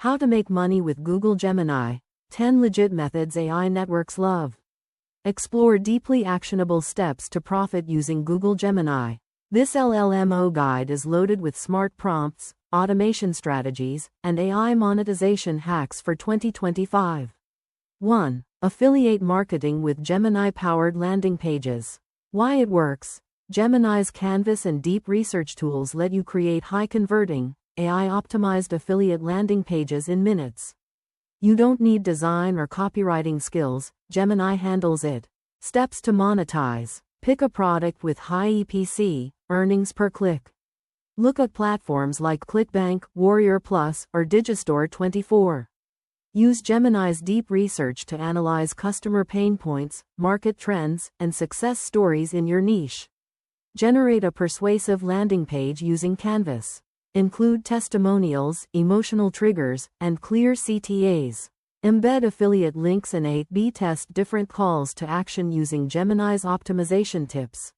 How to make money with Google Gemini. 10 legit methods AI networks love. Explore deeply actionable steps to profit using Google Gemini. This LLMO guide is loaded with smart prompts, automation strategies, and AI monetization hacks for 2025. 1. Affiliate marketing with Gemini-powered landing pages. Why it works. Gemini's Canvas and deep research tools let you create high-converting, AI-optimized affiliate landing pages in minutes. You don't need design or copywriting skills, Gemini handles it. Steps to monetize. Pick a product with high EPC, earnings per click. Look at platforms like ClickBank, Warrior Plus, or Digistore24. Use Gemini's deep research to analyze customer pain points, market trends, and success stories in your niche. Generate a persuasive landing page using Canvas. Include testimonials, emotional triggers, and clear CTAs. Embed affiliate links and A/B test different calls to action using Gemini's optimization tips.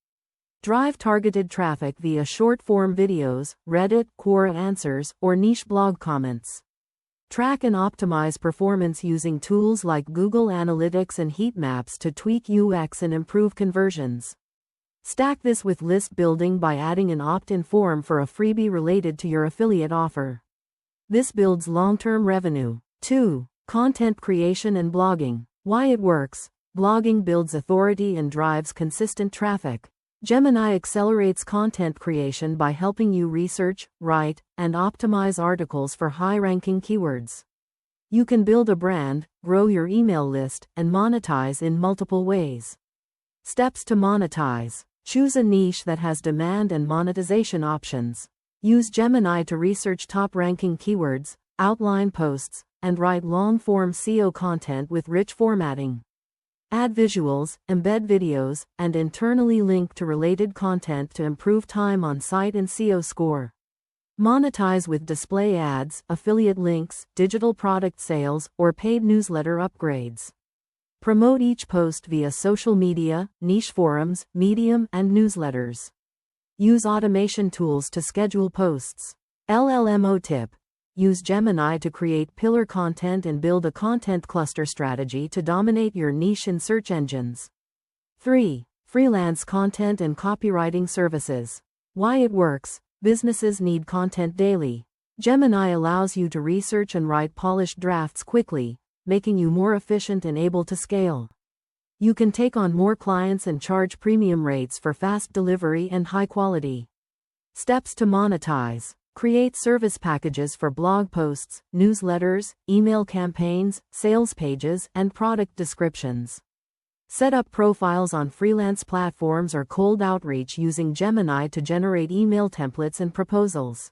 Drive targeted traffic via short-form videos, Reddit, Quora answers, or niche blog comments. Track and optimize performance using tools like Google Analytics and heat maps to tweak UX and improve conversions. Stack this with list building by adding an opt-in form for a freebie related to your affiliate offer. This builds long-term revenue. 2. Content creation and blogging. Why it works. Blogging builds authority and drives consistent traffic. Gemini accelerates content creation by helping you research, write, and optimize articles for high-ranking keywords. You can build a brand, grow your email list, and monetize in multiple ways. Steps to monetize. Choose a niche that has demand and monetization options. Use Gemini to research top-ranking keywords, outline posts, and write long-form SEO content with rich formatting. Add visuals, embed videos, and internally link to related content to improve time on site and SEO score. Monetize with display ads, affiliate links, digital product sales, or paid newsletter upgrades. Promote each post via social media, niche forums, Medium, and newsletters. Use automation tools to schedule posts. LLMO tip. Use Gemini to create pillar content and build a content cluster strategy to dominate your niche in search engines. 3. Freelance content and copywriting services. Why it works. Businesses need content daily. Gemini allows you to research and write polished drafts quickly, making you more efficient and able to scale. You can take on more clients and charge premium rates for fast delivery and high quality. Steps to monetize. Create service packages for blog posts, newsletters, email campaigns, sales pages, and product descriptions. Set up profiles on freelance platforms or cold outreach using Gemini to generate email templates and proposals.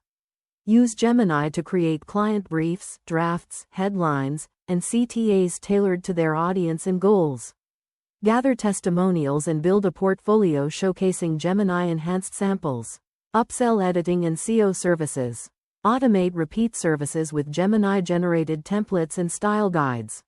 Use Gemini to create client briefs, drafts, headlines, and CTAs tailored to their audience and goals. Gather testimonials and build a portfolio showcasing Gemini-enhanced samples. Upsell editing and SEO services. Automate repeat services with Gemini-generated templates and style guides.